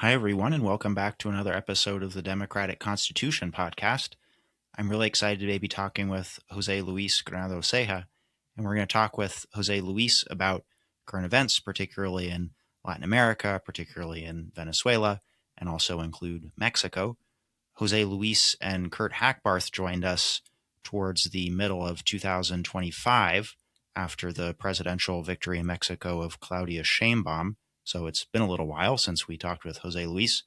Hi, everyone, and welcome back to another episode of the Democratic Constitution podcast. I'm really excited today to be talking with José Luis Granados Ceja, and we're going to talk with José Luis about current events, particularly in Latin America, particularly in Venezuela, and also include Mexico. José Luis and Kurt Hackbarth joined us towards the middle of 2025 after the presidential victory in Mexico of Claudia Sheinbaum. So it's been a little while since we talked with José Luis,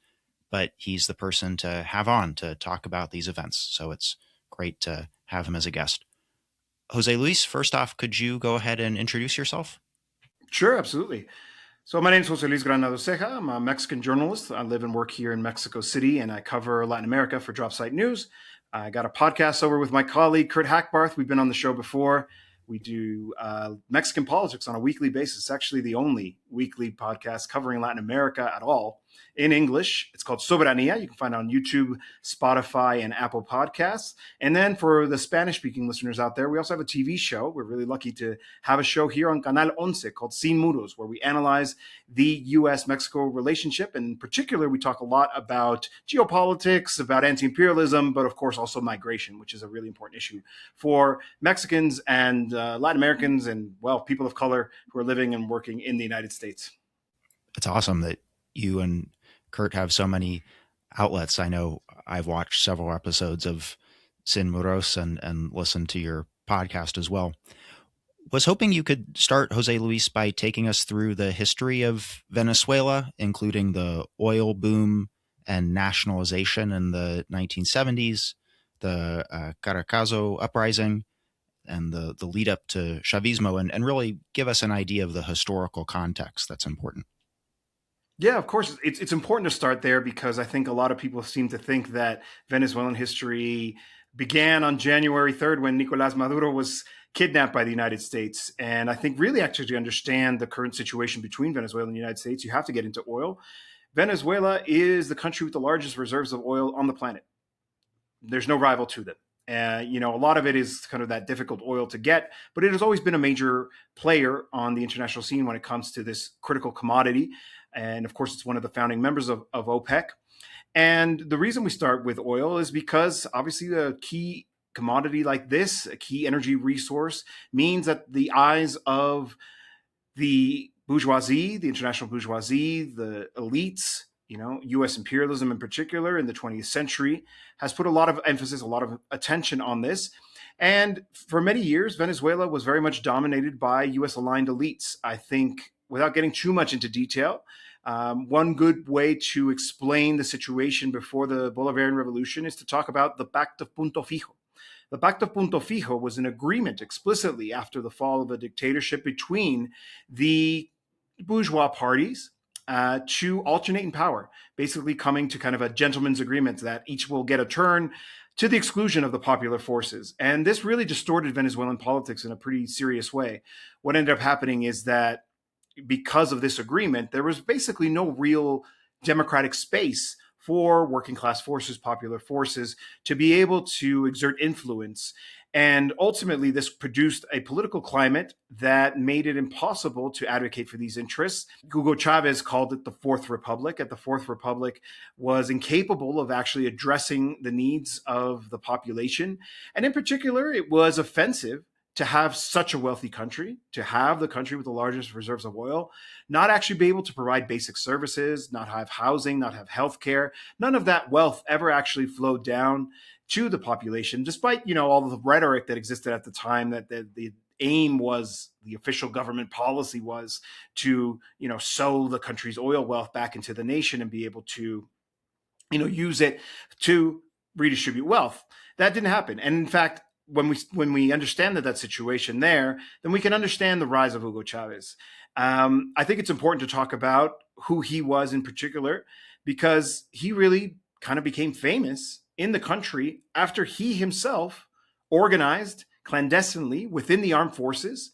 but he's the person to have on to talk about these events. So it's great to have him as a guest. José Luis, first off, could you go ahead and introduce yourself? Sure, absolutely. So my name is José Luis Granados Ceja. I'm a Mexican journalist. I live and work here in Mexico City, and I cover Latin America for DropSite News. I got a podcast over with my colleague, Kurt Hackbarth. We've been on the show before. We do Mexican politics on a weekly basis. It's actually the only weekly podcast covering Latin America at all in English. It's called Soberanía. You can find it on YouTube, Spotify, and Apple Podcasts. And then for the Spanish-speaking listeners out there, we also have a TV show. We're really lucky to have a show here on Canal 11 called Sin Muros, where we analyze the U.S.-Mexico relationship. In particular, we talk a lot about geopolitics, about anti-imperialism, but of course also migration, which is a really important issue for Mexicans and Latin Americans and, well, people of color who are living and working in the United States. It's awesome that you and Kurt have so many outlets. I know I've watched several episodes of Sin Muros and listened to your podcast as well. Was hoping you could start, José Luis, by taking us through the history of Venezuela, including the oil boom and nationalization in the 1970s, the Caracazo uprising, and the lead up to Chavismo, and really give us an idea of the historical context that's important. Yeah, of course. It's important to start there because I think a lot of people seem to think that Venezuelan history began on January 3rd when Nicolás Maduro was kidnapped by the United States. And I think really actually to understand the current situation between Venezuela and the United States, you have to get into oil. Venezuela is the country with the largest reserves of oil on the planet. There's no rival to them. A lot of it is kind of that difficult oil to get, but it has always been a major player on the international scene when it comes to this critical commodity. And of course, it's one of the founding members of OPEC. And the reason we start with oil is because obviously a key commodity like this, a key energy resource, means that the eyes of the bourgeoisie, the international bourgeoisie, the elites, U.S. imperialism in particular in the 20th century has put a lot of emphasis, a lot of attention on this. And for many years, Venezuela was very much dominated by U.S. aligned elites. I think without getting too much into detail, one good way to explain the situation before the Bolivarian Revolution is to talk about the Pact of Punto Fijo. The Pact of Punto Fijo was an agreement explicitly after the fall of a dictatorship between the bourgeois parties to alternate in power, basically coming to kind of a gentleman's agreement that each will get a turn to the exclusion of the popular forces. And this really distorted Venezuelan politics in a pretty serious way. What ended up happening is that because of this agreement, there was basically no real democratic space for working class forces, popular forces, to be able to exert influence. And ultimately, this produced a political climate that made it impossible to advocate for these interests. Hugo Chavez called it the Fourth Republic, and the Fourth Republic was incapable of actually addressing the needs of the population. And in particular, it was offensive to have such a wealthy country, to have the country with the largest reserves of oil, not actually be able to provide basic services, not have housing, not have healthcare. None of that wealth ever actually flowed down to the population, despite, all of the rhetoric that existed at the time that the aim was, the official government policy was to, sow the country's oil wealth back into the nation and be able to, use it to redistribute wealth. That didn't happen. And in fact, when we understand that situation there, then we can understand the rise of Hugo Chavez. I think it's important to talk about who he was in particular, because he really kind of became famous in the country after he himself organized clandestinely within the armed forces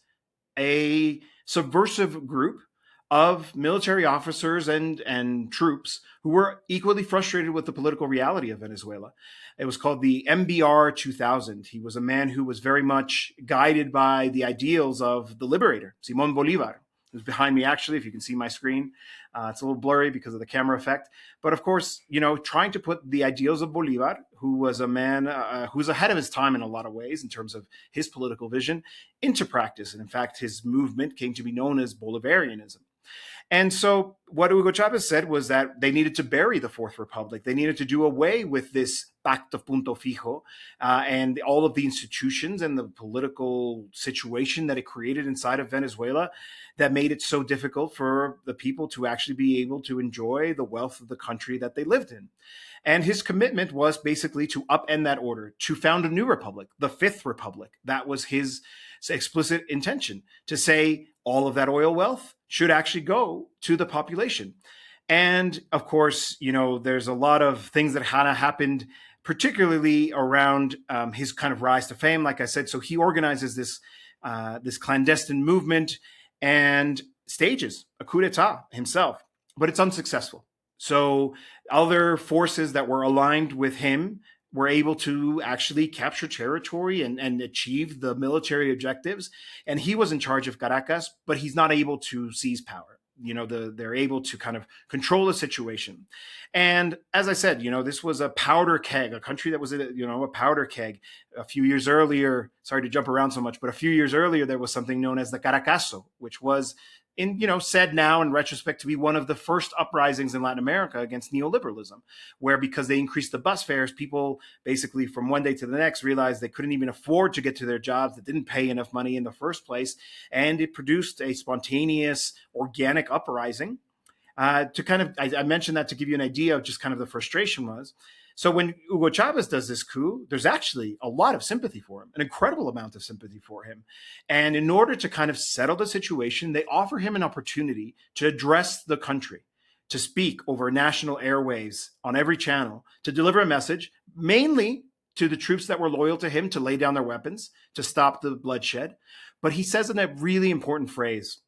a subversive group of military officers and troops who were equally frustrated with the political reality of Venezuela. It was called the MBR 2000. He was a man who was very much guided by the ideals of the liberator, Simón Bolívar, who's behind me, actually, if you can see my screen. It's a little blurry because of the camera effect. But of course, trying to put the ideals of Bolivar, who was a man who's ahead of his time in a lot of ways in terms of his political vision, into practice. And in fact, his movement came to be known as Bolivarianism. And so what Hugo Chavez said was that they needed to bury the Fourth Republic. They needed to do away with this Pacto Punto Fijo and all of the institutions and the political situation that it created inside of Venezuela that made it so difficult for the people to actually be able to enjoy the wealth of the country that they lived in. And his commitment was basically to upend that order, to found a new republic, the Fifth Republic. That was his explicit intention, to say all of that oil wealth should actually go to the population. And of course, there's a lot of things that kind of happened, particularly around his kind of rise to fame. Like I said, so he organizes this clandestine movement and stages a coup d'etat himself, but it's unsuccessful. So other forces that were aligned with him were able to actually capture territory and achieve the military objectives. And he was in charge of Caracas, but he's not able to seize power. They're able to kind of control the situation. And as I said, this was a powder keg, a country that was a powder keg. A few years earlier, sorry to jump around so much, but a few years earlier, there was something known as the Caracazo, which was said now in retrospect to be one of the first uprisings in Latin America against neoliberalism, where because they increased the bus fares, people basically from one day to the next realized they couldn't even afford to get to their jobs, that didn't pay enough money in the first place. And it produced a spontaneous, organic uprising to kind of, I mentioned that to give you an idea of just kind of the frustration was. So when Hugo Chavez does this coup, there's actually a lot of sympathy for him, an incredible amount of sympathy for him. And in order to kind of settle the situation, they offer him an opportunity to address the country, to speak over national airwaves on every channel, to deliver a message, mainly to the troops that were loyal to him, to lay down their weapons, to stop the bloodshed. But he says in a really important phrase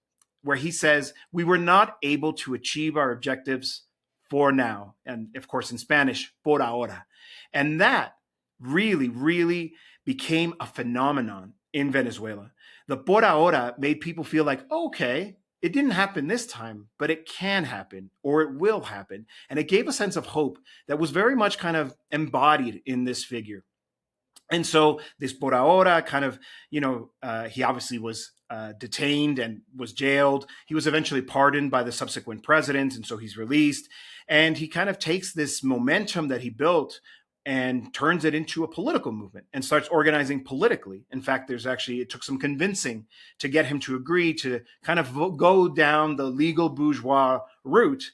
where he says, we were not able to achieve our objectives for now. And of course, in Spanish, por ahora. And that really, really became a phenomenon in Venezuela. The por ahora made people feel like, okay, it didn't happen this time, but it can happen or it will happen. And it gave a sense of hope that was very much kind of embodied in this figure. And so this por ahora kind of, he obviously was detained and was jailed. He was eventually pardoned by the subsequent president, and so he's released. And he kind of takes this momentum that he built and turns it into a political movement and starts organizing politically. In fact, it took some convincing to get him to agree to kind of go down the legal bourgeois route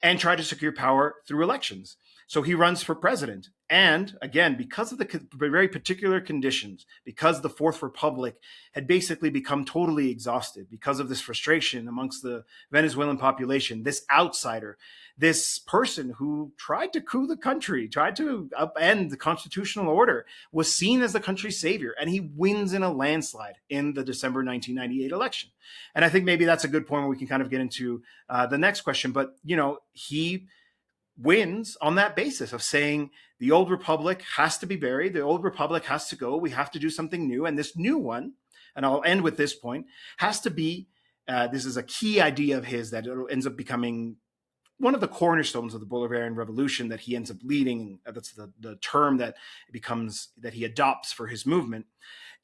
and try to secure power through elections. So he runs for president. And again, because of the very particular conditions, because the Fourth Republic had basically become totally exhausted, because of this frustration amongst the Venezuelan population, this outsider, this person who tried to coup the country, tried to upend the constitutional order, was seen as the country's savior. And he wins in a landslide in the December 1998 election. And I think maybe that's a good point where we can kind of get into the next question. But, he wins on that basis of saying the old republic has to be buried, the old republic has to go, we have to do something new, and this new one, and I'll end with this point, has to be, this is a key idea of his that ends up becoming one of the cornerstones of the Bolivarian Revolution that he ends up leading, that's the term that he adopts for his movement,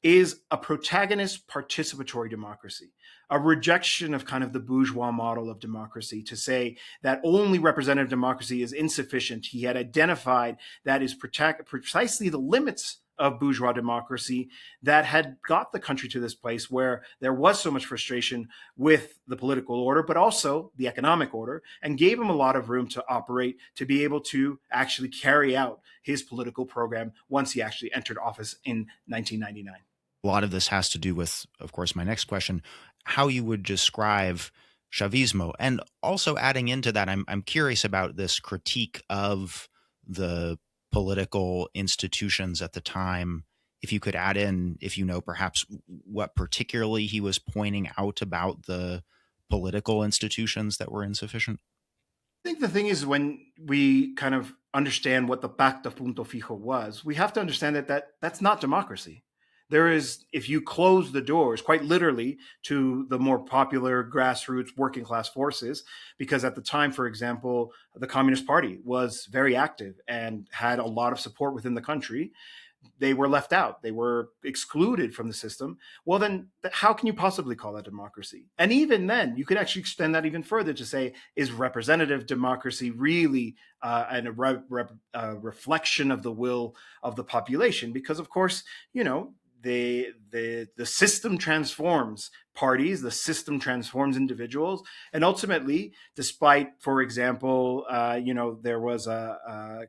is a protagonist participatory democracy, a rejection of kind of the bourgeois model of democracy, to say that only representative democracy is insufficient. He had identified that is precisely the limits of bourgeois democracy that had got the country to this place where there was so much frustration with the political order, but also the economic order, and gave him a lot of room to operate, to be able to actually carry out his political program once he actually entered office in 1999. A lot of this has to do with, of course, my next question, how you would describe Chavismo. And also adding into that, I'm curious about this critique of the political institutions at the time. If you could add in, if perhaps what particularly he was pointing out about the political institutions that were insufficient. I think the thing is, when we kind of understand what the Pacto Punto Fijo was, we have to understand that that's not democracy. if you close the doors, quite literally, to the more popular grassroots working class forces, because at the time, for example, the Communist Party was very active and had a lot of support within the country, they were left out. They were excluded from the system. Well, then how can you possibly call that democracy? And even then, you could actually extend that even further to say, is representative democracy really a reflection of the will of the population? Because, of course, the system transforms parties, the system transforms individuals, and ultimately, despite, for example, there was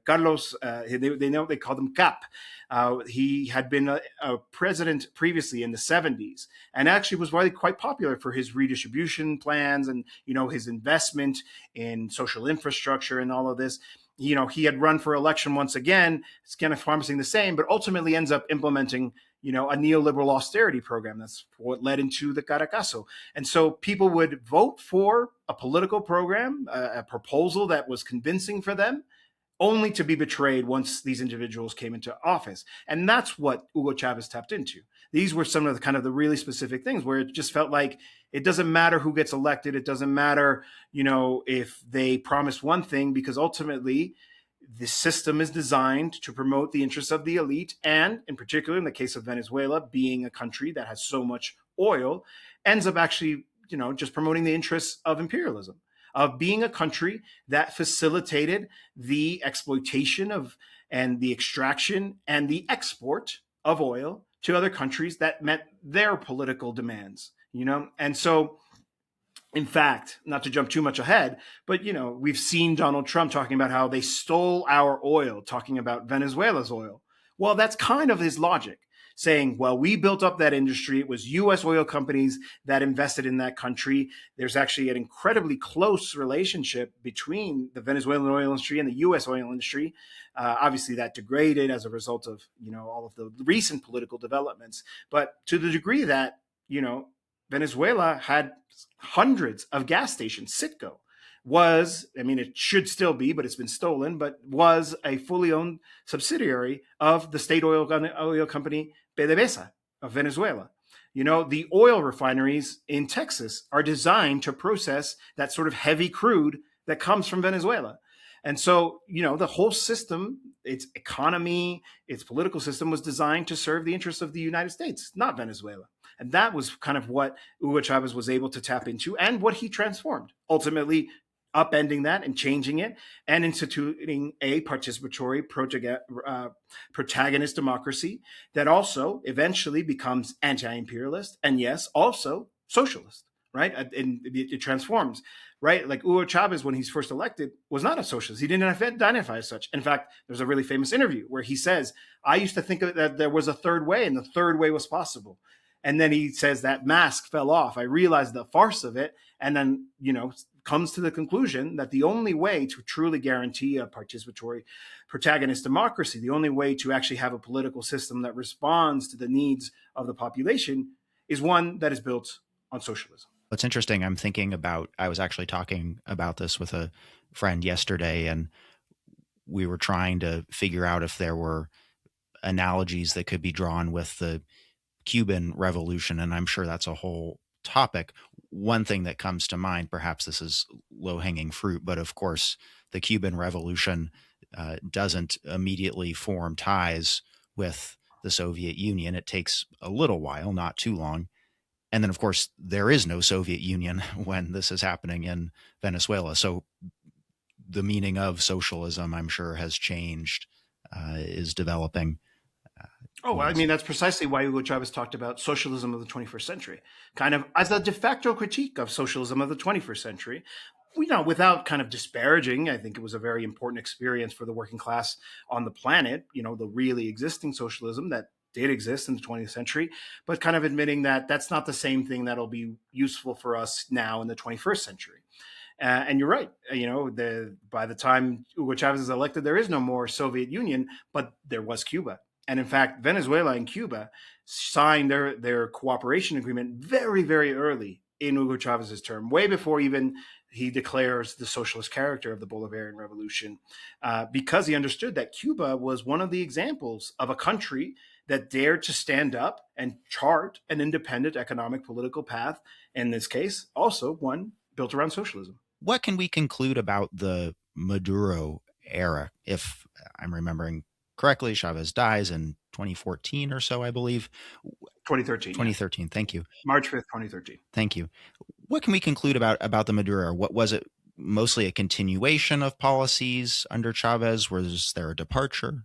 Carlos. They called him Cap. He had been a president previously in the 70s, and actually was really quite popular for his redistribution plans and his investment in social infrastructure and all of this. He had run for election once again. It's kind of promising the same, but ultimately ends up implementing a neoliberal austerity program. That's what led into the Caracazo. And so people would vote for a political program, a proposal that was convincing for them, only to be betrayed once these individuals came into office. And that's what Hugo Chavez tapped into. These were some of the kind of the really specific things where it just felt like it doesn't matter who gets elected. It doesn't matter, if they promise one thing, because ultimately the system is designed to promote the interests of the elite. And in particular, in the case of Venezuela, being a country that has so much oil, ends up actually, just promoting the interests of imperialism, of being a country that facilitated the exploitation of and the extraction and the export of oil to other countries that met their political demands, And so, in fact, not to jump too much ahead, but we've seen Donald Trump talking about how they stole our oil, talking about Venezuela's oil. Well, that's kind of his logic, saying, well, we built up that industry. It was U.S. oil companies that invested in that country. There's actually an incredibly close relationship between the Venezuelan oil industry and the U.S. oil industry. Obviously, that degraded as a result of all of the recent political developments. But to the degree that Venezuela had hundreds of gas stations. Citgo it should still be, but it's been stolen, but was a fully owned subsidiary of the state oil company PDVSA of Venezuela. The oil refineries in Texas are designed to process that sort of heavy crude that comes from Venezuela. And so, the whole system, its economy, its political system was designed to serve the interests of the United States, not Venezuela. And that was kind of what Hugo Chavez was able to tap into and what he transformed, ultimately upending that and changing it and instituting a participatory protagonist democracy that also eventually becomes anti-imperialist and, yes, also socialist, right? And it transforms, right? Like Hugo Chavez, when he's first elected, was not a socialist. He didn't identify as such. In fact, there's a really famous interview where he says, I used to think that there was a third way and the third way was possible. And then he says that mask fell off. I realized the farce of it. And then, comes to the conclusion that the only way to truly guarantee a participatory protagonist democracy, the only way to actually have a political system that responds to the needs of the population is one that is built on socialism. What's interesting, I was actually talking about this with a friend yesterday, and we were trying to figure out if there were analogies that could be drawn with the Cuban Revolution, and I'm sure that's a whole topic. One thing that comes to mind, perhaps this is low-hanging fruit, but of course the Cuban Revolution doesn't immediately form ties with the Soviet Union. It takes a little while, not too long. And then, of course, there is no Soviet Union when this is happening in Venezuela. So the meaning of socialism, I'm sure, has changed, is developing. That's precisely why Hugo Chavez talked about socialism of the 21st century, kind of as a de facto critique of socialism of the 21st century. Without kind of disparaging, I think it was a very important experience for the working class on the planet, the really existing socialism that did exist in the 20th century, but kind of admitting that that's not the same thing that'll be useful for us now in the 21st century. And you're right. By the time Hugo Chavez is elected, there is no more Soviet Union, but there was Cuba. And in fact, Venezuela and Cuba signed their cooperation agreement very, very early in Hugo Chavez's term, way before even he declares the socialist character of the Bolivarian Revolution, because he understood that Cuba was one of the examples of a country that dared to stand up and chart an independent economic political path, in this case, also one built around socialism. What can we conclude about the Maduro era? If I'm remembering correctly, Chavez dies in 2014 or so, I believe. 2013, yeah. 2013. Thank you. March 5th, 2013. Thank you. What can we conclude about the Maduro era? What was it? Mostly a continuation of policies under Chavez? Was there a departure?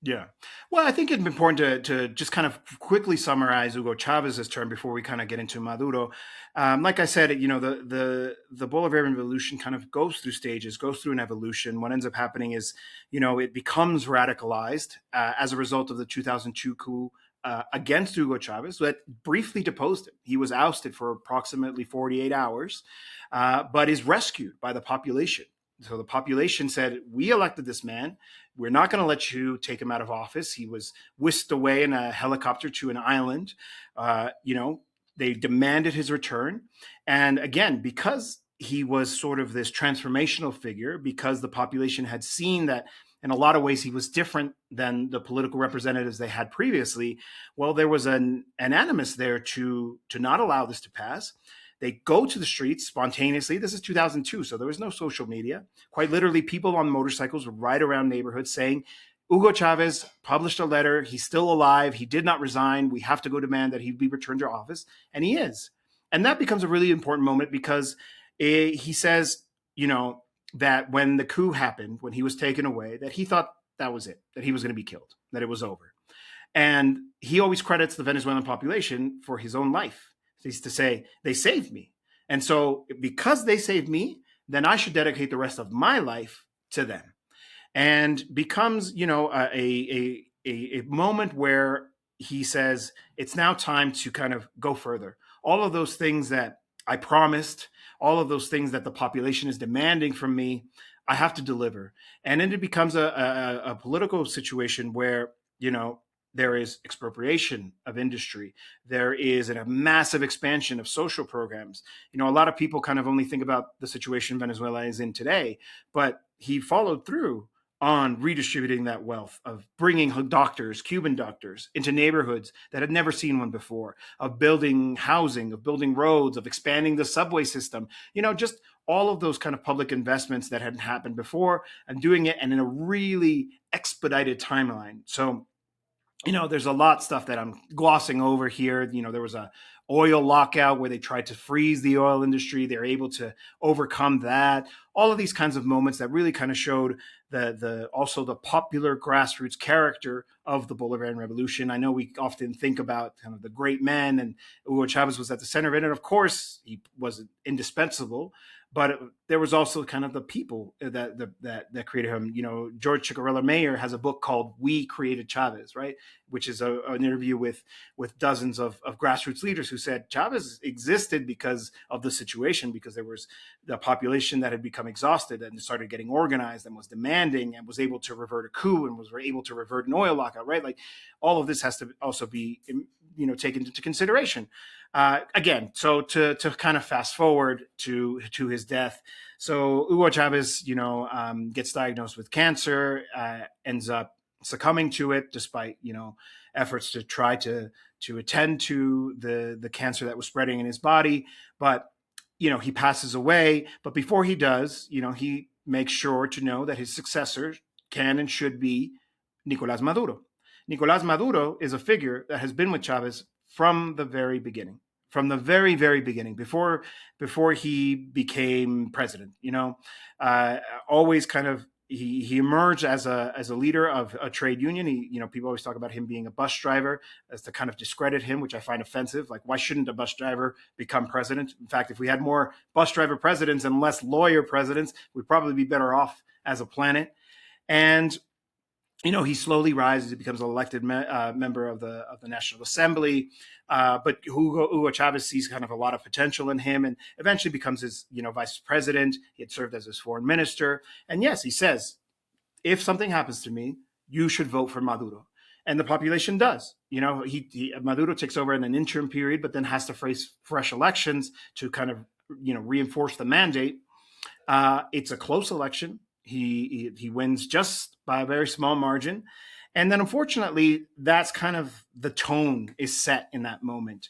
Yeah. Well, I think it's important to just kind of quickly summarize Hugo Chavez's term before we kind of get into Maduro. Like I said, the Bolivarian Revolution kind of goes through stages, goes through an evolution. What ends up happening is, it becomes radicalized as a result of the 2002 coup against Hugo Chavez that briefly deposed him. He was ousted for approximately 48 hours, but is rescued by the population. So the population said, we elected this man. We're not going to let you take him out of office. He was whisked away in a helicopter to an island. They demanded his return. And again, because he was sort of this transformational figure, because the population had seen that in a lot of ways he was different than the political representatives they had previously, well, there was an animus there to not allow this to pass. They go to the streets spontaneously. This is 2002, so there was no social media. Quite literally, people on motorcycles would ride around neighborhoods saying, Hugo Chavez published a letter. He's still alive. He did not resign. We have to go demand that he be returned to office. And he is. And that becomes a really important moment because he says, that when the coup happened, when he was taken away, that he thought that was it, that he was going to be killed, that it was over. And he always credits the Venezuelan population for his own life. He's to say, they saved me. And so because they saved me, then I should dedicate the rest of my life to them. And becomes, a moment where he says, it's now time to kind of go further. All of those things that I promised, all of those things that the population is demanding from me, I have to deliver. And then it becomes a political situation where, there is expropriation of industry. There is a massive expansion of social programs. A lot of people kind of only think about the situation Venezuela is in today, but he followed through on redistributing that wealth, of bringing doctors, Cuban doctors, into neighborhoods that had never seen one before, of building housing, of building roads, of expanding the subway system, just all of those kind of public investments that hadn't happened before, and doing it and in a really expedited timeline. So there's a lot of stuff that I'm glossing over here. There was a oil lockout where they tried to freeze the oil industry. They're able to overcome that. All of these kinds of moments that really kind of showed also the popular grassroots character of the Bolivarian Revolution. I know we often think about kind of the great men, and Hugo Chavez was at the center of it. And of course, he was indispensable. But there was also kind of the people that created him. George Chicarella Mayer has a book called "We Created Chavez," right? Which is an interview with dozens of grassroots leaders who said Chavez existed because of the situation, because there was the population that had become exhausted and started getting organized and was demanding and was able to revert a coup and was able to revert an oil lockout, right? Like all of this has to also be taken into consideration. Again, so to kind of fast forward to his death. So Hugo Chavez, gets diagnosed with cancer, ends up succumbing to it despite, efforts to try to attend to the cancer that was spreading in his body. But, he passes away. But before he does, he makes sure to know that his successor can and should be Nicolás Maduro. Nicolás Maduro is a figure that has been with Chavez from the very beginning, before he became president. Always kind of he emerged as a leader of a trade union. People always talk about him being a bus driver as to kind of discredit him, which I find offensive. Like, why shouldn't a bus driver become president? In fact, if we had more bus driver presidents and less lawyer presidents, we'd probably be better off as a planet. And he slowly rises. He becomes an elected member of the National Assembly. But Hugo Chavez sees kind of a lot of potential in him, and eventually becomes his vice president. He had served as his foreign minister. And yes, he says, if something happens to me, you should vote for Maduro. And the population does. Maduro takes over in an interim period, but then has to face fresh elections to kind of reinforce the mandate. It's a close election. He wins just by a very small margin. And then unfortunately, that's kind of the tone is set in that moment.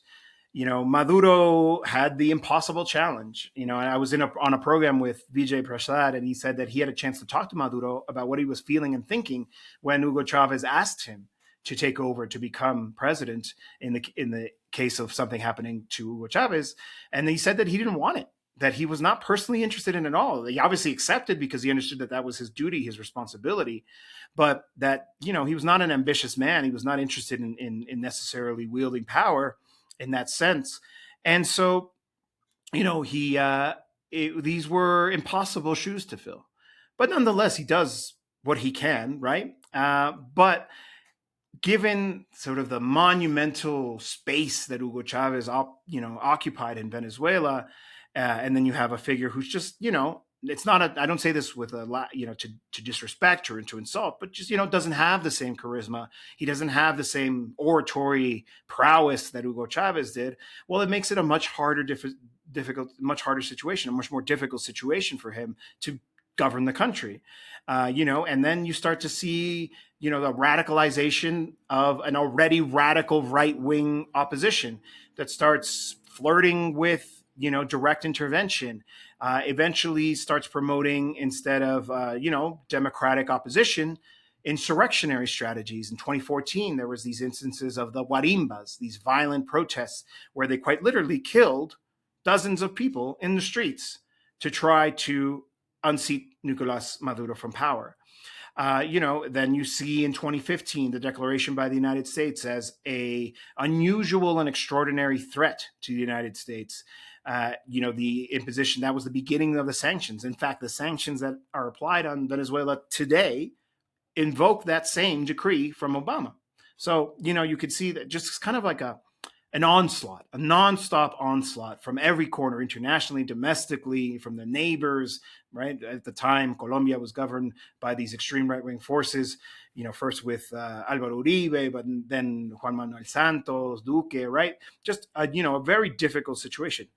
Maduro had the impossible challenge. And I was on a program with Vijay Prasad, and he said that he had a chance to talk to Maduro about what he was feeling and thinking when Hugo Chavez asked him to take over to become president in the case of something happening to Hugo Chavez. And he said that he didn't want it, that he was not personally interested in it at all. He obviously accepted because he understood that that was his duty, his responsibility, but that, he was not an ambitious man. He was not interested in necessarily wielding power in that sense. And so, these were impossible shoes to fill. But nonetheless, he does what he can, right? But given sort of the monumental space that Hugo Chavez, occupied in Venezuela, and then you have a figure who's just, it's not I don't say this with a lot, to disrespect or to insult, but just, doesn't have the same charisma. He doesn't have the same oratory prowess that Hugo Chavez did. Well, it makes it a much harder situation, a much more difficult situation for him to govern the country. And then you start to see, the radicalization of an already radical right-wing opposition that starts flirting with, direct intervention, eventually starts promoting, instead of, democratic opposition, insurrectionary strategies. In 2014, there was these instances of the guarimbas, these violent protests where they quite literally killed dozens of people in the streets to try to unseat Nicolas Maduro from power. Then you see in 2015 the declaration by the United States as a unusual and extraordinary threat to the United States. The imposition, that was the beginning of the sanctions. In fact, the sanctions that are applied on Venezuela today invoke that same decree from Obama. So, you could see that just kind of like an onslaught, a nonstop onslaught from every corner, internationally, domestically, from the neighbors, right? At the time, Colombia was governed by these extreme right-wing forces, first with Álvaro Uribe, but then Juan Manuel Santos, Duque, right? Just, a very difficult situation.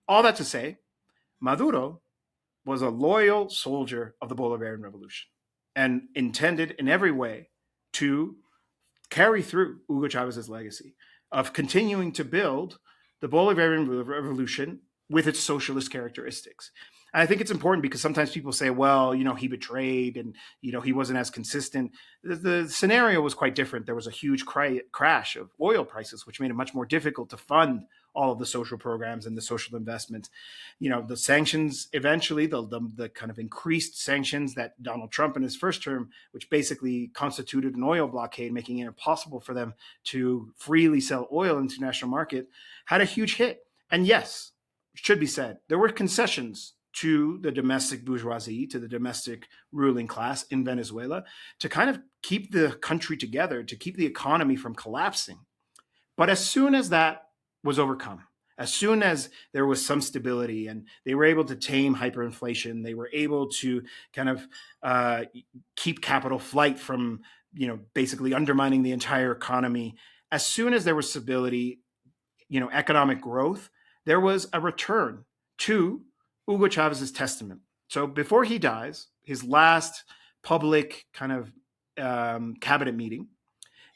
All that to say, Maduro was a loyal soldier of the Bolivarian Revolution and intended in every way to carry through Hugo Chavez's legacy of continuing to build the Bolivarian Revolution with its socialist characteristics. And I think it's important because sometimes people say, well, he betrayed and, he wasn't as consistent. The scenario was quite different. There was a huge crash of oil prices, which made it much more difficult to fund all of the social programs and the social investment. The sanctions eventually, the kind of increased sanctions that Donald Trump in his first term, which basically constituted an oil blockade, making it impossible for them to freely sell oil into the international market, had a huge hit. And yes, it should be said, there were concessions to the domestic bourgeoisie, to the domestic ruling class in Venezuela, to kind of keep the country together, to keep the economy from collapsing. But as soon as that was overcome, as soon as there was some stability and they were able to tame hyperinflation, they were able to kind of keep capital flight from, basically undermining the entire economy. As soon as there was stability, economic growth, there was a return to Hugo Chavez's testament. So before he dies, his last public kind of cabinet meeting,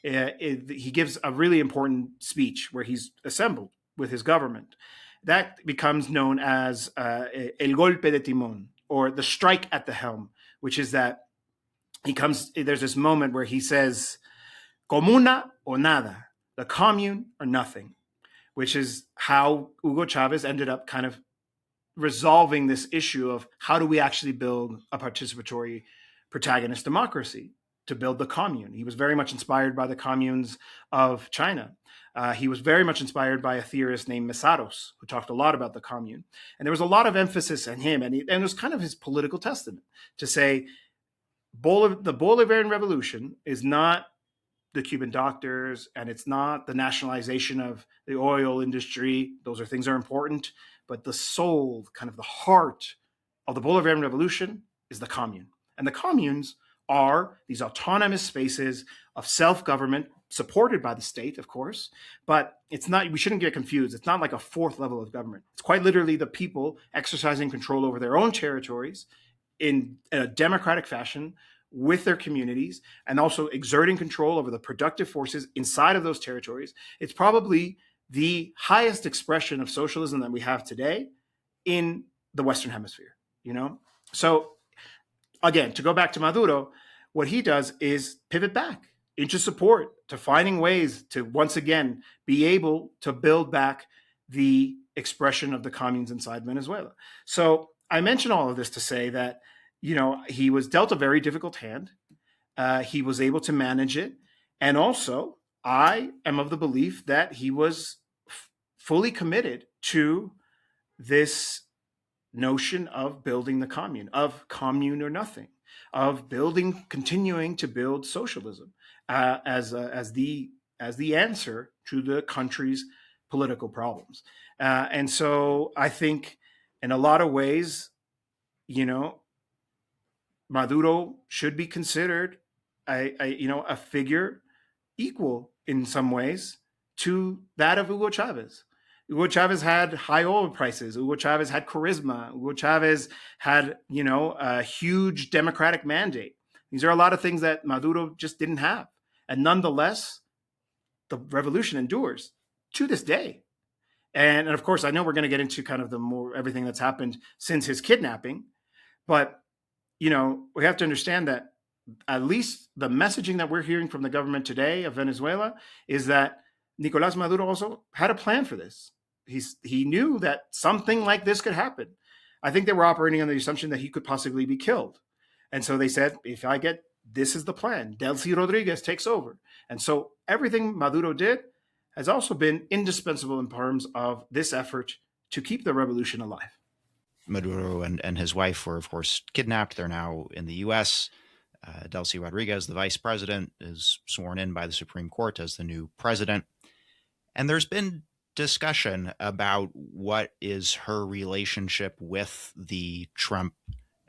he gives a really important speech where he's assembled with his government. That becomes known as el golpe de timón, or the strike at the helm, which is that there's this moment where he says, comuna o nada, the commune or nothing, which is how Hugo Chavez ended up kind of resolving this issue of how do we actually build a participatory protagonist democracy, to build the commune. He was very much inspired by the communes of China. He was very much inspired by a theorist named Mesaros, who talked a lot about the commune. And there was a lot of emphasis on him, and it was kind of his political testament to say, the Bolivarian Revolution is not the Cuban doctors, and it's not the nationalization of the oil industry. Those are things that are important, but the soul, kind of the heart of the Bolivarian Revolution is the commune. And the communes are these autonomous spaces of self-government supported by the state, of course, but it's not, we shouldn't get confused. It's not like a fourth level of government. It's quite literally the people exercising control over their own territories in a democratic fashion with their communities and also exerting control over the productive forces inside of those territories. It's probably the highest expression of socialism that we have today in the Western Hemisphere, you know? So again, to go back to Maduro, what he does is pivot back into support, to finding ways to once again be able to build back the expression of the communes inside Venezuela. So I mention all of this to say that, you know, he was dealt a very difficult hand. He was able to manage it. And also, I am of the belief that he was fully committed to this notion of building the commune, of commune or nothing, of building, continuing to build socialism as the answer to the country's political problems. And so I think, in a lot of ways, you know, Maduro should be considered a figure equal in some ways to that of Hugo Chavez. Hugo Chavez had high oil prices. Hugo Chavez had charisma. Hugo Chavez had, you know, a huge democratic mandate. These are a lot of things that Maduro just didn't have. And nonetheless, the revolution endures to this day. And of course, I know we're going to get into kind of the more everything that's happened since his kidnapping. But, you know, we have to understand that at least the messaging that we're hearing from the government today of Venezuela is that Nicolás Maduro also had a plan for this. He knew that something like this could happen. I think they were operating on the assumption that he could possibly be killed. And so they said, if I get, this is the plan. Delcy Rodriguez takes over. And so everything Maduro did has also been indispensable in terms of this effort to keep the revolution alive. Maduro and his wife were, of course, kidnapped. They're now in the U.S. Delcy Rodriguez, the vice president, is sworn in by the Supreme Court as the new president. And there's been discussion about what is her relationship with the Trump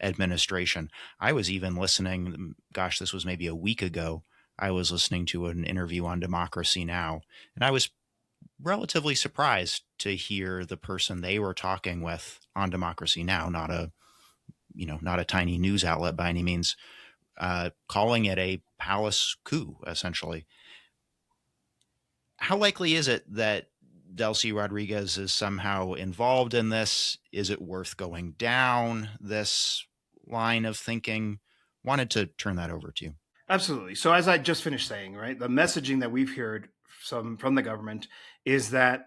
administration. I was even listening, gosh, this was maybe a week ago, I was listening to an interview on Democracy Now!, and I was relatively surprised to hear the person they were talking with on Democracy Now!, not a tiny news outlet by any means, calling it a palace coup, essentially. How likely is it that Delcy Rodriguez is somehow involved in this? Is it worth going down this line of thinking? Wanted to turn that over to you. Absolutely. So as I just finished saying, right, the messaging that we've heard from the government is that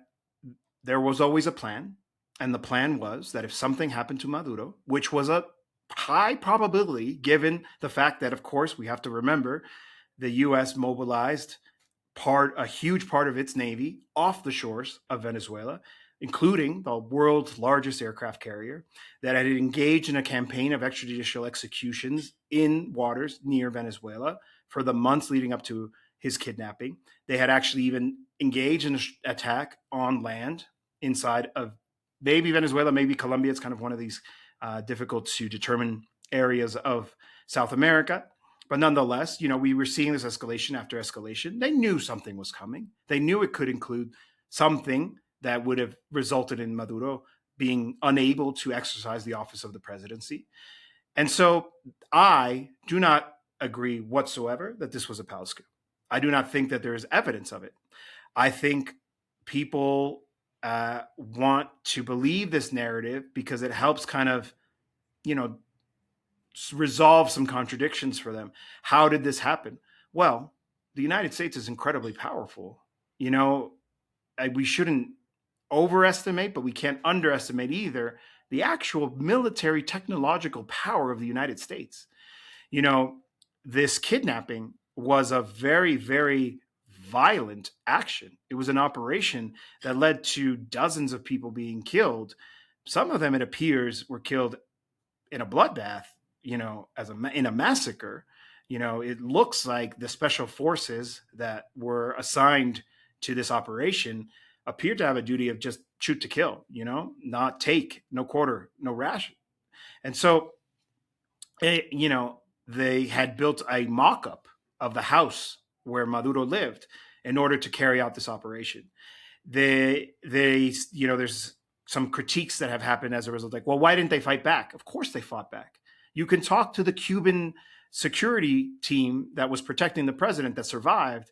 there was always a plan. And the plan was that if something happened to Maduro, which was a high probability, given the fact that, of course, we have to remember the U.S. mobilized a huge part of its navy off the shores of Venezuela, including the world's largest aircraft carrier, that had engaged in a campaign of extrajudicial executions in waters near Venezuela for the months leading up to his kidnapping. They had actually even engaged in an attack on land inside of maybe Venezuela, maybe Colombia. It's kind of one of these difficult to determine areas of South America. But nonetheless, you know, we were seeing this escalation after escalation. They knew something was coming. They knew it could include something that would have resulted in Maduro being unable to exercise the office of the presidency. And so I do not agree whatsoever that this was a palace coup. I do not think that there is evidence of it. I think people want to believe this narrative because it helps kind of, you know, resolve some contradictions for them. How did this happen? Well, the United States is incredibly powerful. You know, we shouldn't overestimate, but we can't underestimate either the actual military technological power of the United States. You know, this kidnapping was a very, very violent action. It was an operation that led to dozens of people being killed. Some of them, it appears, were killed in a bloodbath, you know, in a massacre. You know, it looks like the special forces that were assigned to this operation appeared to have a duty of just shoot to kill, you know, not take, no quarter, no ration. And so, you know, they had built a mock-up of the house where Maduro lived in order to carry out this operation. They, you know, there's some critiques that have happened as a result. Like, well, why didn't they fight back? Of course they fought back. You can talk to the Cuban security team that was protecting the president that survived,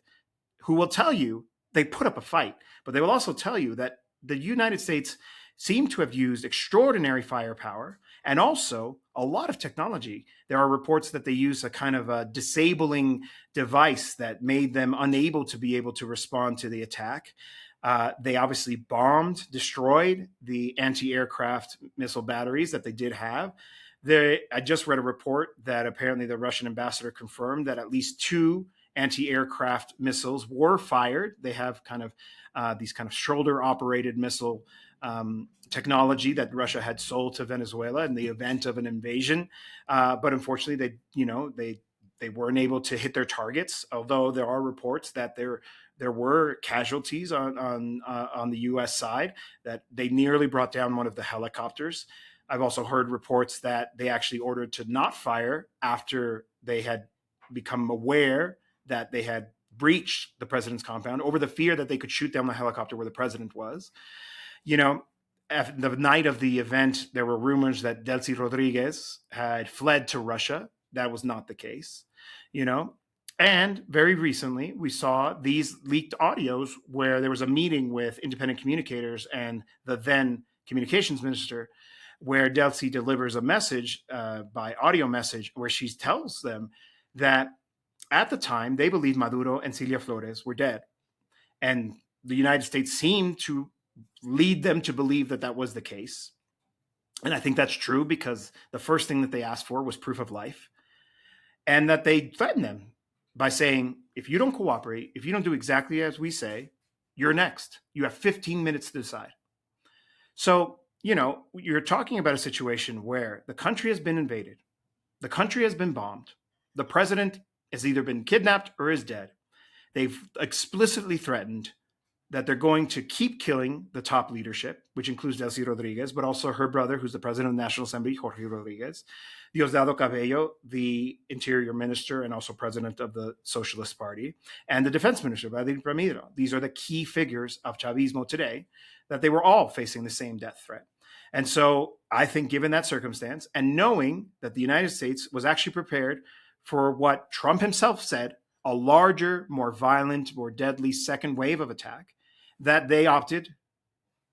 who will tell you they put up a fight, but they will also tell you that the United States seem to have used extraordinary firepower and also a lot of technology. There are reports that they use a kind of a disabling device that made them unable to be able to respond to the attack. They obviously bombed, destroyed the anti-aircraft missile batteries that they did have. I just read a report that apparently the Russian ambassador confirmed that at least 2 anti-aircraft missiles were fired. They have kind of these kind of shoulder-operated missile technology that Russia had sold to Venezuela in the event of an invasion, but unfortunately, they weren't able to hit their targets. Although there are reports that there were casualties on the U.S. side, that they nearly brought down one of the helicopters. I've also heard reports that they actually ordered to not fire after they had become aware that they had breached the president's compound over the fear that they could shoot down the helicopter where the president was. The night of the event, there were rumors that Delcy Rodriguez had fled to Russia. That was not the case, And very recently, we saw these leaked audios where there was a meeting with independent communicators and the then communications minister, where Delcy delivers a message by audio message where she tells them that at the time they believed Maduro and Cilia Flores were dead. And the United States seemed to lead them to believe that that was the case. And I think that's true because the first thing that they asked for was proof of life, and that they threatened them by saying, if you don't cooperate, if you don't do exactly as we say, you're next. You have 15 minutes to decide. So, you're talking about a situation where the country has been invaded. The country has been bombed. The president has either been kidnapped or is dead. They've explicitly threatened that they're going to keep killing the top leadership, which includes Delcy Rodriguez, but also her brother, who's the president of the National Assembly, Jorge Rodriguez, Diosdado Cabello, the interior minister and also president of the Socialist Party, and the defense minister, Vadir Ramiro. These are the key figures of Chavismo today, that they were all facing the same death threat. And so I think given that circumstance, and knowing that the United States was actually prepared for what Trump himself said, a larger, more violent, more deadly second wave of attack, that they opted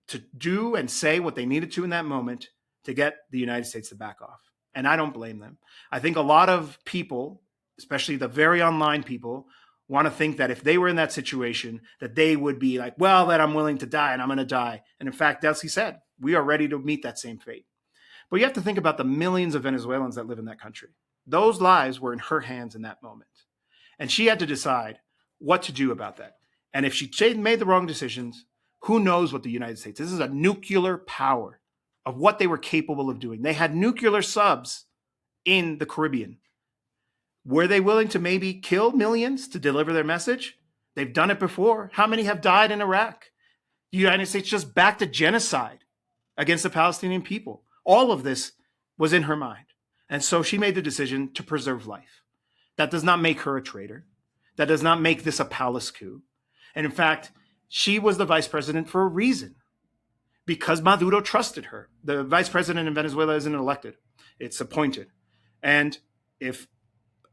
to do and say what they needed to in that moment to get the United States to back off. And I don't blame them. I think a lot of people, especially the very online people, want to think that if they were in that situation, that they would be like, well, then I'm willing to die and I'm going to die. And in fact, Delcy said, we are ready to meet that same fate. But you have to think about the millions of Venezuelans that live in that country. Those lives were in her hands in that moment. And she had to decide what to do about that. And if she made the wrong decisions, who knows what the United States, this is a nuclear power of what they were capable of doing. They had nuclear subs in the Caribbean. Were they willing to maybe kill millions to deliver their message? They've done it before. How many have died in Iraq? The United States just backed a genocide against the Palestinian people. All of this was in her mind. And so she made the decision to preserve life. That does not make her a traitor. That does not make this a palace coup. And in fact, she was the vice president for a reason, because Maduro trusted her. The vice president in Venezuela isn't elected. It's appointed. And if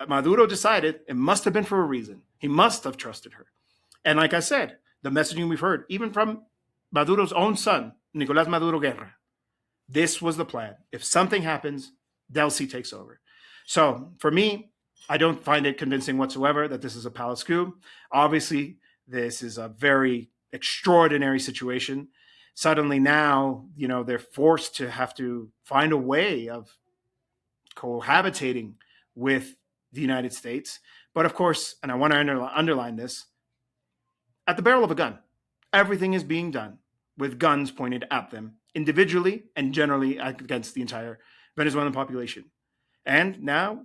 Maduro decided, it must have been for a reason. He must have trusted her. And like I said, the messaging we've heard, even from Maduro's own son, Nicolás Maduro Guerra, this was the plan. If something happens, Delcy takes over. So for me, I don't find it convincing whatsoever that this is a palace coup. Obviously, this is a very extraordinary situation. Suddenly now, they're forced to have to find a way of cohabitating with the United States. But of course, and I want to underline this, at the barrel of a gun. Everything is being done with guns pointed at them, individually and generally against the entire Venezuelan population. And now,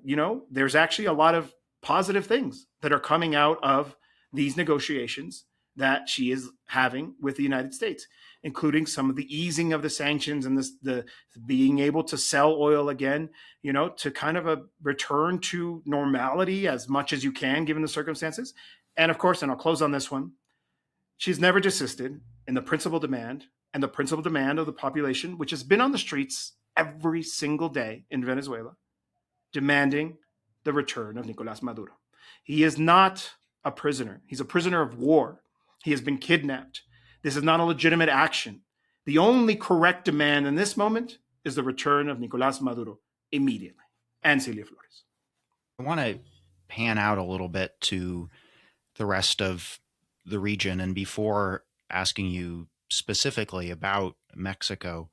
there's actually a lot of positive things that are coming out of these negotiations that she is having with the United States, including some of the easing of the sanctions and the being able to sell oil again, to kind of a return to normality as much as you can, given the circumstances. And of course, and I'll close on this one, she's never desisted in the principal demand and the principal demand of the population, which has been on the streets every single day in Venezuela, demanding the return of Nicolas Maduro. He is not a prisoner. He's a prisoner of war. He has been kidnapped. This is not a legitimate action. The only correct demand in this moment is the return of Nicolas Maduro immediately, and Celia Flores. I want to pan out a little bit to the rest of the region. And before asking you specifically about Mexico,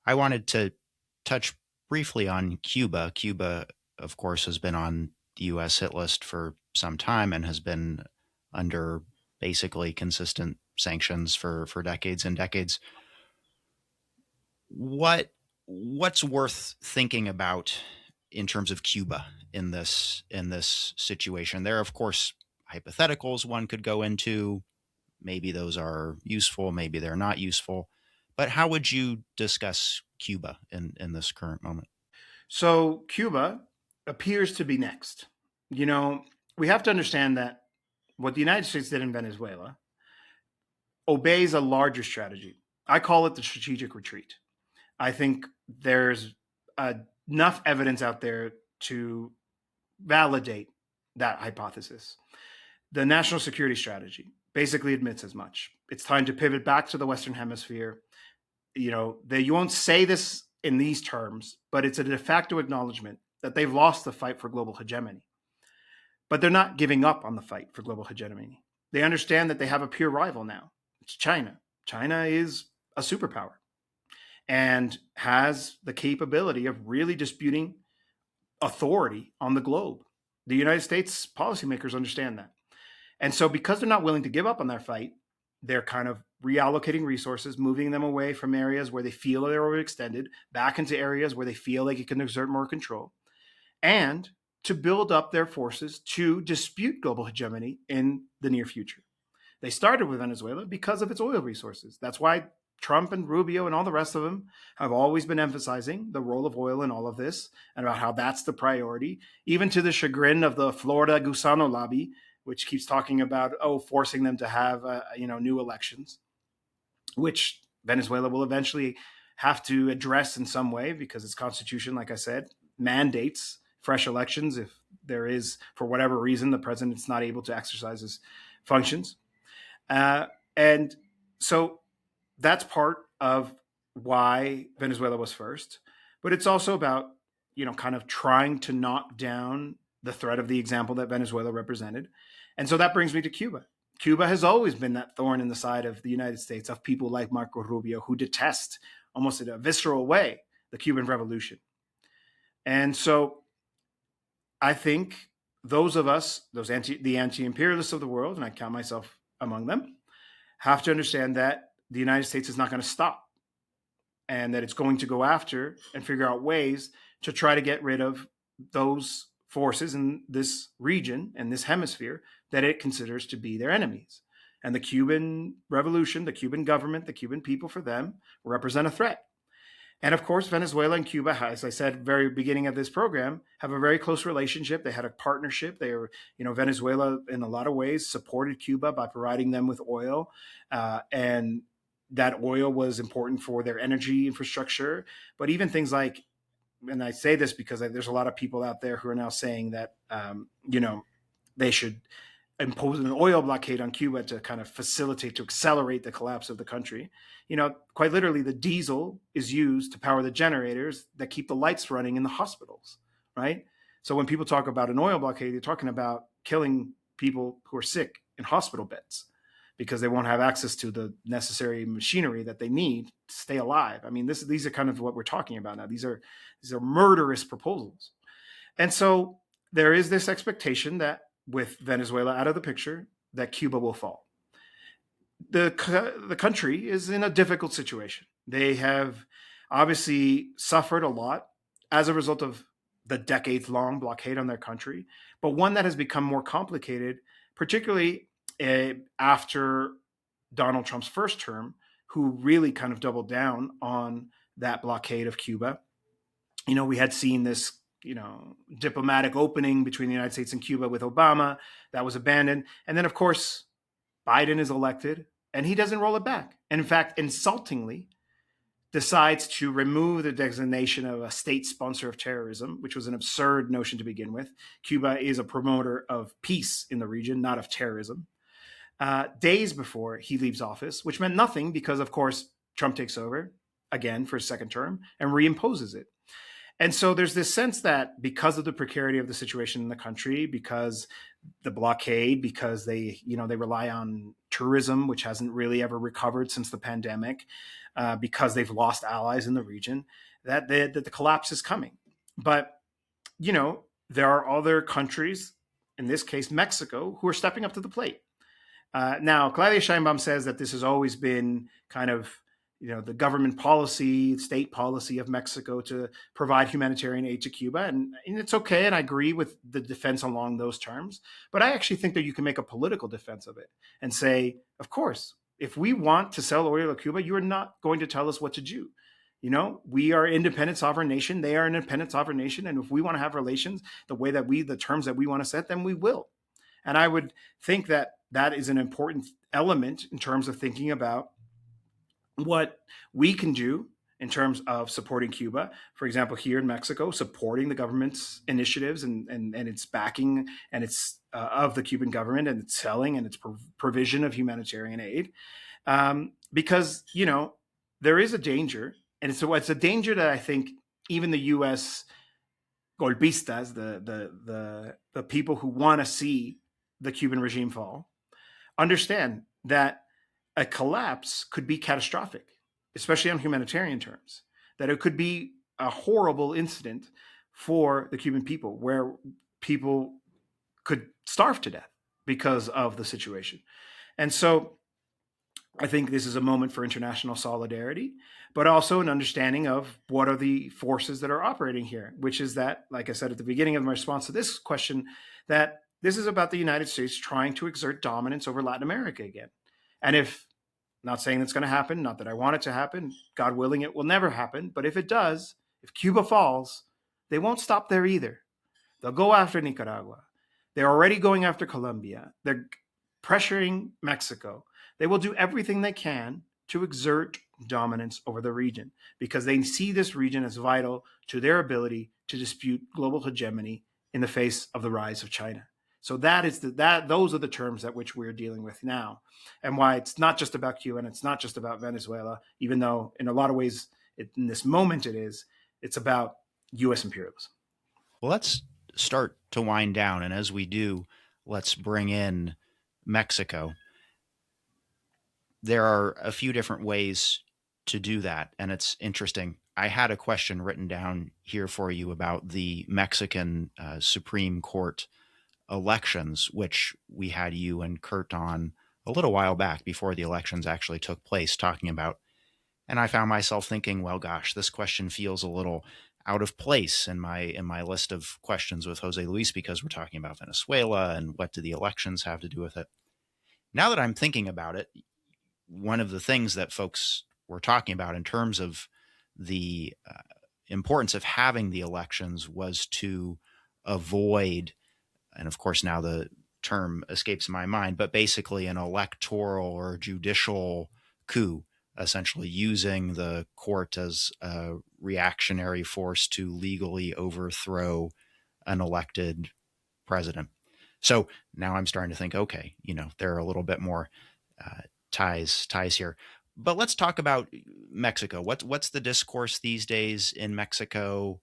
I wanted to touch briefly on Cuba. Cuba, of course, has been on the U.S. hit list for some time and has been under basically consistent sanctions for decades and decades. What's worth thinking about in terms of Cuba in this situation? There are, of course, hypotheticals one could go into. Maybe those are useful, maybe they're not useful. But how would you discuss Cuba in this current moment? So Cuba appears to be next. You know, we have to understand that what the United States did in Venezuela obeys a larger strategy. I call it the strategic retreat. I think there's enough evidence out there to validate that hypothesis. The national security strategy basically admits as much. It's time to pivot back to the Western Hemisphere. You won't say this in these terms, but it's a de facto acknowledgement that they've lost the fight for global hegemony. But they're not giving up on the fight for global hegemony. They understand that they have a peer rival now. It's China. China is a superpower and has the capability of really disputing authority on the globe. The United States policymakers understand that. And so, because they're not willing to give up on their fight, they're kind of reallocating resources, moving them away from areas where they feel they're overextended, back into areas where they feel like it can exert more control, and to build up their forces to dispute global hegemony in the near future. They started with Venezuela because of its oil resources. That's why Trump and Rubio and all the rest of them have always been emphasizing the role of oil in all of this and about how that's the priority, even to the chagrin of the Florida Gusano lobby, which keeps talking about, forcing them to have, new elections, which Venezuela will eventually have to address in some way because its constitution, like I said, mandates fresh elections if there is, for whatever reason, the president's not able to exercise his functions. And so that's part of why Venezuela was first. But it's also about, kind of trying to knock down the threat of the example that Venezuela represented. And so that brings me to Cuba. Cuba has always been that thorn in the side of the United States, of people like Marco Rubio, who detest, almost in a visceral way, the Cuban Revolution. And so I think those of us, the anti-imperialists of the world, and I count myself among them, have to understand that the United States is not going to stop, and that it's going to go after and figure out ways to try to get rid of those forces in this region and this hemisphere that it considers to be their enemies. And the Cuban Revolution, the Cuban government, the Cuban people, for them, represent a threat. And of course, Venezuela and Cuba, as I said, very beginning of this program, have a very close relationship. They had a partnership. They were, Venezuela in a lot of ways supported Cuba by providing them with oil, and that oil was important for their energy infrastructure. But even things like, and I say this because there's a lot of people out there who are now saying that, they should impose an oil blockade on Cuba to kind of facilitate, to accelerate the collapse of the country. Quite literally, the diesel is used to power the generators that keep the lights running in the hospitals, right? So when people talk about an oil blockade, they're talking about killing people who are sick in hospital beds because they won't have access to the necessary machinery that they need to stay alive. I mean, these are kind of what we're talking about now. These are murderous proposals. And so there is this expectation that with Venezuela out of the picture, that Cuba will fall. The country is in a difficult situation. They have obviously suffered a lot as a result of the decades-long blockade on their country, but one that has become more complicated, particularly after Donald Trump's first term, who really kind of doubled down on that blockade of Cuba. We had seen this diplomatic opening between the United States and Cuba with Obama. That was abandoned. And then, of course, Biden is elected and he doesn't roll it back. And in fact, insultingly, decides to remove the designation of a state sponsor of terrorism, which was an absurd notion to begin with. Cuba is a promoter of peace in the region, not of terrorism. Days before he leaves office, which meant nothing because, of course, Trump takes over again for his second term and reimposes it. And so there's this sense that because of the precarity of the situation in the country, because the blockade, because they rely on tourism, which hasn't really ever recovered since the pandemic, because they've lost allies in the region, that the collapse is coming. But there are other countries, in this case Mexico, who are stepping up to the plate. Now, Claudia Sheinbaum says that this has always been kind of the government policy, state policy of Mexico to provide humanitarian aid to Cuba. And it's okay. And I agree with the defense along those terms. But I actually think that you can make a political defense of it and say, of course, if we want to sell oil to Cuba, you are not going to tell us what to do. We are an independent sovereign nation. They are an independent sovereign nation. And if we want to have relations the terms that we want to set, then we will. And I would think that that is an important element in terms of thinking about what we can do in terms of supporting Cuba. For example, here in Mexico, supporting the government's initiatives and its backing and its of the Cuban government and its selling and its provision of humanitarian aid. Because, there is a danger. And so it's a danger that I think even the U.S. golpistas, the people who want to see the Cuban regime fall, understand that a collapse could be catastrophic, especially on humanitarian terms, that it could be a horrible incident for the Cuban people where people could starve to death because of the situation. And so I think this is a moment for international solidarity, but also an understanding of what are the forces that are operating here, which is that, like I said at the beginning of my response to this question, that this is about the United States trying to exert dominance over Latin America again. And if, not saying that's going to happen, not that I want it to happen, God willing, it will never happen. But if it does, if Cuba falls, they won't stop there either. They'll go after Nicaragua. They're already going after Colombia. They're pressuring Mexico. They will do everything they can to exert dominance over the region because they see this region as vital to their ability to dispute global hegemony in the face of the rise of China. So those are the terms at which we're dealing with now, and why it's not just about Cuba and it's not just about Venezuela, even though in a lot of ways in this moment it's about U.S. imperialism. Well, let's start to wind down, and as we do, let's bring in Mexico. There are a few different ways to do that, and it's interesting. I had a question written down here for you about the Mexican Supreme Court elections, which we had you and Kurt on a little while back before the elections actually took place talking about. And I found myself thinking, well, gosh, this question feels a little out of place in my list of questions with Jose Luis because we're talking about Venezuela and what do the elections have to do with it. Now that I'm thinking about it, one of the things that folks were talking about in terms of the importance of having the elections was to avoid, and of course now the term escapes my mind, but basically an electoral or judicial coup, essentially using the court as a reactionary force to legally overthrow an elected president. So now I'm starting to think, okay, there are a little bit more ties here. But let's talk about Mexico. What's the discourse these days in Mexico?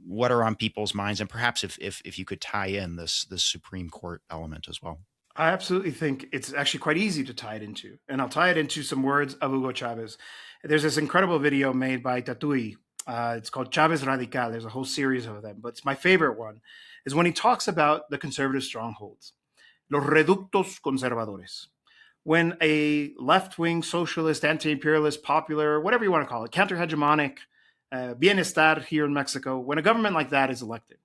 What are on people's minds? And perhaps if you could tie in this Supreme Court element as well. I absolutely think it's actually quite easy to tie it into. And I'll tie it into some words of Hugo Chavez. There's this incredible video made by Tatui. It's called Chavez Radical. There's a whole series of them. But it's my favorite one is when he talks about the conservative strongholds, los reductos conservadores. When a left-wing, socialist, anti-imperialist, popular, whatever you want to call it, counter-hegemonic, bienestar here in Mexico, when a government like that is elected,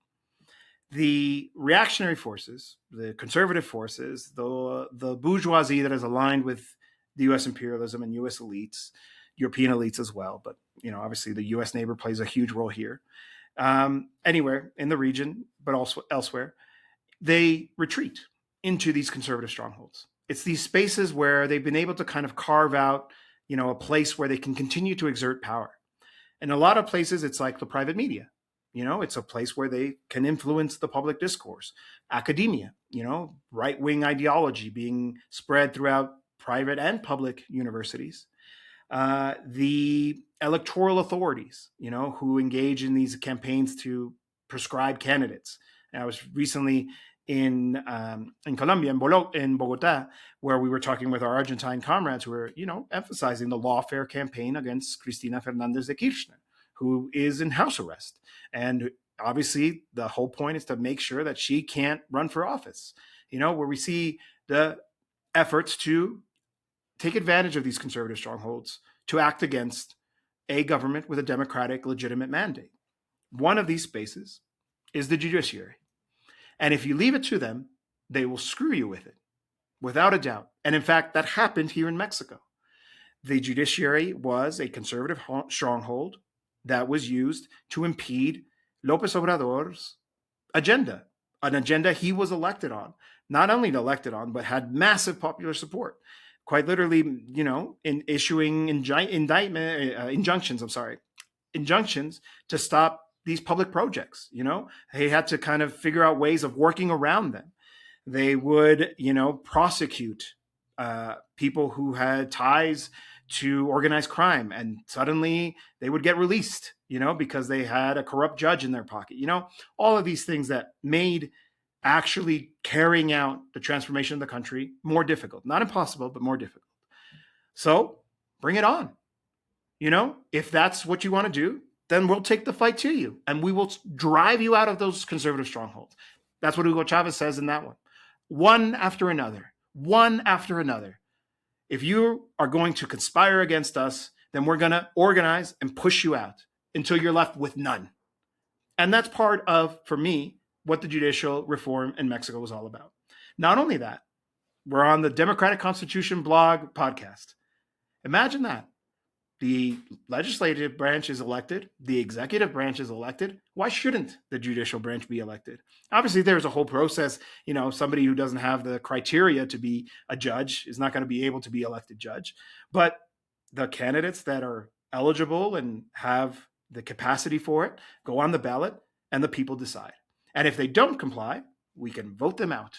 the reactionary forces, the conservative forces, the bourgeoisie that is aligned with the U.S. imperialism and U.S. elites, European elites as well, but obviously the U.S. neighbor plays a huge role here. Anywhere in the region, but also elsewhere, they retreat into these conservative strongholds. It's these spaces where they've been able to kind of carve out a place where they can continue to exert power. In a lot of places, it's like the private media. It's a place where they can influence the public discourse. Academia, right wing ideology being spread throughout private and public universities. The electoral authorities, who engage in these campaigns to prescribe candidates. And I was recently in Colombia, in Bogota, where we were talking with our Argentine comrades who were, emphasizing the lawfare campaign against Cristina Fernandez de Kirchner, who is in house arrest. And obviously, the whole point is to make sure that she can't run for office. Where we see the efforts to take advantage of these conservative strongholds to act against a government with a democratic, legitimate mandate. One of these spaces is the judiciary. And if you leave it to them, they will screw you with it, without a doubt. And in fact, that happened here in Mexico. The judiciary was a conservative stronghold that was used to impede Lopez Obrador's agenda, an agenda he was elected on, not only elected on, but had massive popular support. Quite literally, in issuing injunctions to stop these public projects. They had to kind of figure out ways of working around them. They would, prosecute people who had ties to organized crime, and suddenly they would get released, because they had a corrupt judge in their pocket. All of these things that made actually carrying out the transformation of the country more difficult. Not impossible, but more difficult. So bring it on. If that's what you want to do, then we'll take the fight to you and we will drive you out of those conservative strongholds. That's what Hugo Chavez says in that one. One after another, one after another. If you are going to conspire against us, then we're going to organize and push you out until you're left with none. And that's part of, for me, what the judicial reform in Mexico was all about. Not only that, we're on the Democratic Constitution blog podcast. Imagine that. The legislative branch is elected. The executive branch is elected. Why shouldn't the judicial branch be elected? Obviously, there's a whole process. Somebody who doesn't have the criteria to be a judge is not going to be able to be elected judge. But the candidates that are eligible and have the capacity for it go on the ballot and the people decide. And if they don't comply, we can vote them out.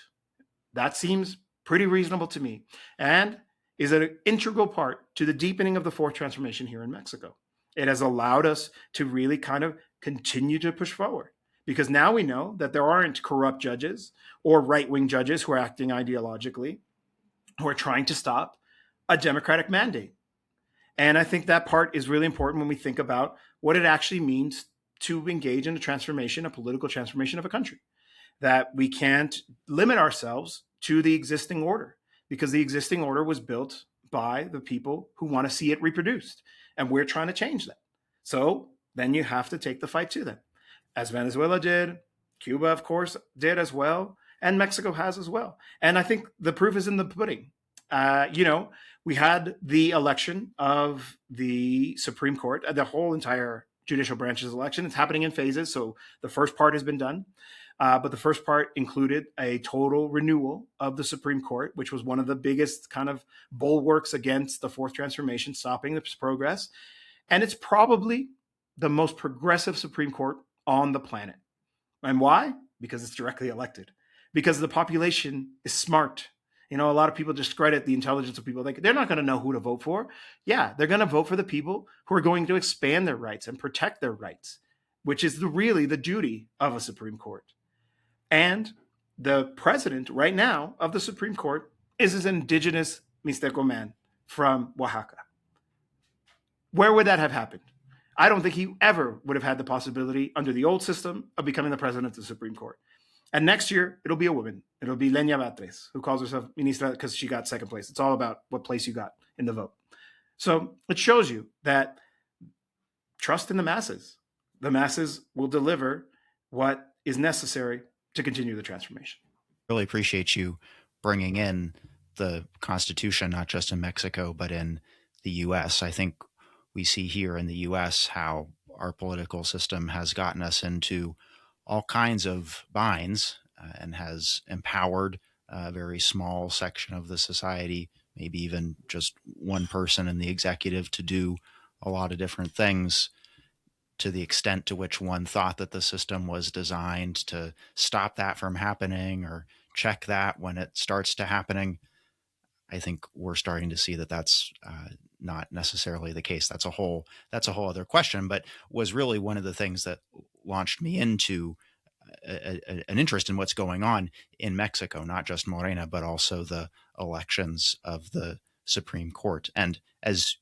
That seems pretty reasonable to me, and is an integral part to the deepening of the fourth transformation here in Mexico. It has allowed us to really kind of continue to push forward, because now we know that there aren't corrupt judges or right-wing judges who are acting ideologically, who are trying to stop a democratic mandate. And I think that part is really important when we think about what it actually means to engage in a transformation, a political transformation of a country. That we can't limit ourselves to the existing order, because the existing order was built by the people who want to see it reproduced. And we're trying to change that. So then you have to take the fight to them, as Venezuela did, Cuba, of course, did as well, and Mexico has as well. And I think the proof is in the pudding. We had the election of the Supreme Court, the whole entire judicial branch's election. It's happening in phases. So the first part has been done. But the first part included a total renewal of the Supreme Court, which was one of the biggest kind of bulwarks against the fourth transformation, stopping this progress. And it's probably the most progressive Supreme Court on the planet. And why? Because it's directly elected. Because the population is smart. A lot of people discredit the intelligence of people. They're not going to know who to vote for. Yeah, they're going to vote for the people who are going to expand their rights and protect their rights, which is really the duty of a Supreme Court. And the president right now of the Supreme Court is an indigenous Mixteco man from Oaxaca. Where would that have happened? I don't think he ever would have had the possibility under the old system of becoming the president of the Supreme Court. And next year, it'll be a woman. It'll be Lenia Batres, who calls herself ministra because she got second place. It's all about what place you got in the vote. So it shows you that trust in the masses. The masses will deliver what is necessary to continue the transformation. Really appreciate you bringing in the Constitution, not just in Mexico, but in the U.S. I think we see here in the U.S. how our political system has gotten us into all kinds of binds and has empowered a very small section of the society, maybe even just one person in the executive to do a lot of different things, to the extent to which one thought that the system was designed to stop that from happening or check that when it starts to happening. I think we're starting to see that that's not necessarily the case. That's a whole other question, but was really one of the things that launched me into an interest in what's going on in Mexico, not just Morena, but also the elections of the Supreme Court. And as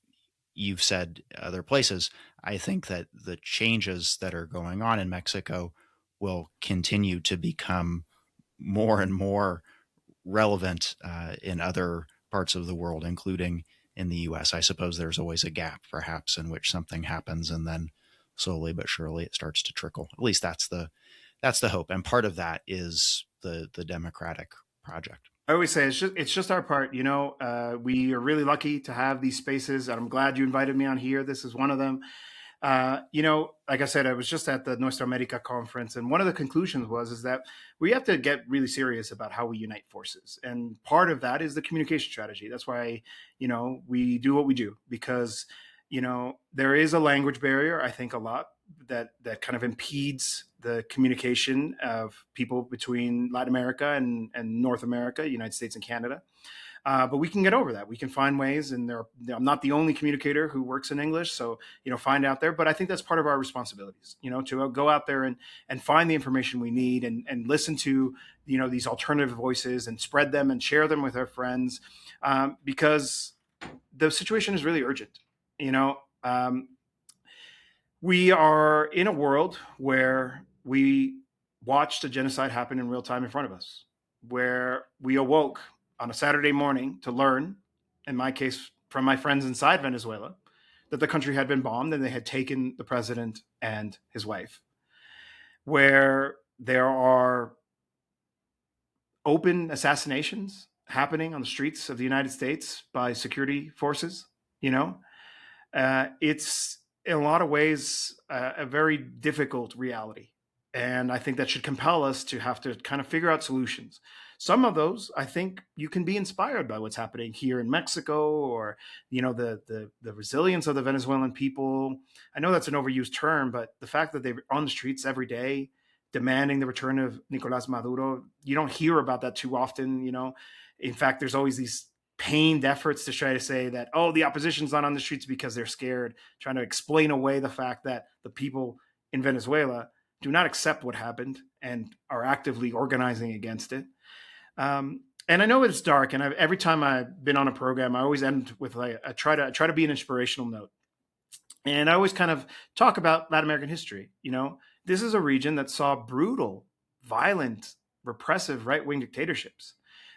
you've said other places, I think that the changes that are going on in Mexico will continue to become more and more relevant in other parts of the world, including in the US. I suppose there's always a gap, perhaps, in which something happens and then slowly but surely it starts to trickle. At least that's the hope, and part of that is the democratic project. I always say it's just our part. We are really lucky to have these spaces, and I'm glad you invited me on here. This is one of them. Like I said, I was just at the Nuestra America conference, and one of the conclusions is that we have to get really serious about how we unite forces, and part of that is the communication strategy. That's why we do what we do, because there is a language barrier. I think a lot that kind of impedes the communication of people between Latin America and North America, United States and Canada. But we can get over that. We can find ways, and I'm not the only communicator who works in English, so find out there. But I think that's part of our responsibilities, to go out there and find the information we need, and listen to these alternative voices and spread them and share them with our friends, because the situation is really urgent. We are in a world where we watched a genocide happen in real time in front of us, where we awoke on a Saturday morning to learn, in my case, from my friends inside Venezuela, that the country had been bombed and they had taken the president and his wife, where there are open assassinations happening on the streets of the United States by security forces. It's in a lot of ways a very difficult reality. And I think that should compel us to have to kind of figure out solutions. Some of those, I think, you can be inspired by what's happening here in Mexico, or the resilience of the Venezuelan people. I know that's an overused term, but the fact that they're on the streets every day demanding the return of Nicolás Maduro, you don't hear about that too often. In fact, there's always these pained efforts to try to say that, oh, the opposition's not on the streets because they're scared, trying to explain away the fact that the people in Venezuela do not accept what happened and are actively organizing against it. And I know it's dark, and every time I've been on a program, I always end with I try to be an inspirational note, and I always kind of talk about Latin American history. This is a region that saw brutal, violent, repressive right-wing dictatorships.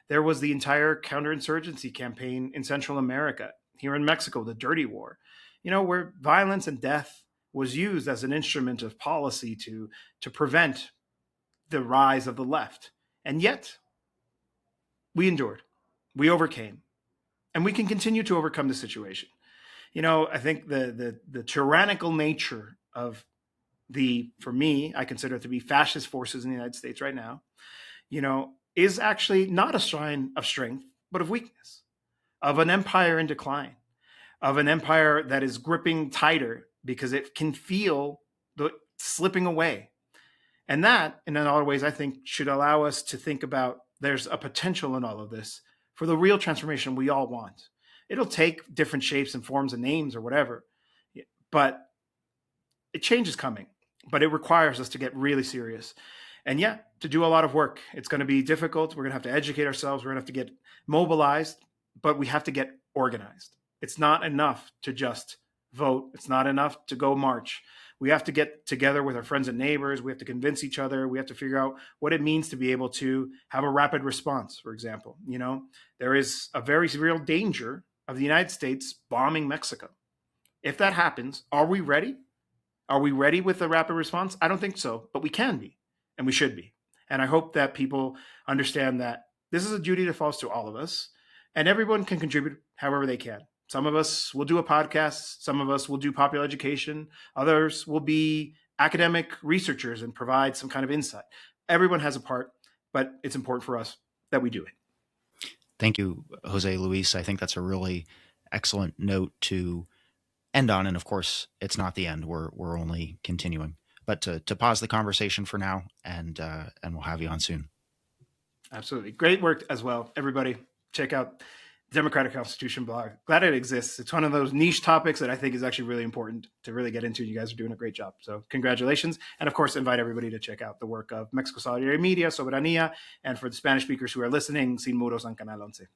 There was the entire counterinsurgency campaign in Central America, here in Mexico, the Dirty War, where violence and death was used as an instrument of policy to prevent the rise of the left. And yet, we endured, we overcame, and we can continue to overcome the situation. I think the tyrannical nature of for me, I consider it to be fascist forces in the United States right now, is actually not a sign of strength, but of weakness, of an empire in decline, of an empire that is gripping tighter because it can feel the slipping away. And that, in a lot of ways, I think should allow us to think about there's a potential in all of this for the real transformation we all want. It'll take different shapes and forms and names or whatever, but change is coming. But it requires us to get really serious. And to do a lot of work. It's going to be difficult. We're going to have to educate ourselves. We're going to have to get mobilized, but we have to get organized. It's not enough to just vote. It's not enough to go march. We have to get together with our friends and neighbors. We have to convince each other. We have to figure out what it means to be able to have a rapid response, for example. There is a very real danger of the United States bombing Mexico. If that happens, are we ready? Are we ready with a rapid response? I don't think so, but we can be, and we should be. And I hope that people understand that this is a duty that falls to all of us, and everyone can contribute however they can. Some of us will do a podcast. Some of us will do popular education. Others will be academic researchers and provide some kind of insight. Everyone has a part, but it's important for us that we do it. Thank you, Jose Luis. I think that's a really excellent note to end on. And of course, it's not the end. We're only continuing. But to pause the conversation for now, and we'll have you on soon. Absolutely. Great work as well. Everybody, check out Democratic Constitution blog. Glad it exists. It's one of those niche topics that I think is actually really important to really get into. You guys are doing a great job. So congratulations. And of course, invite everybody to check out the work of Mexico Solidarity Media, Soberanía, and for the Spanish speakers who are listening, Sin Muros on Canal 11.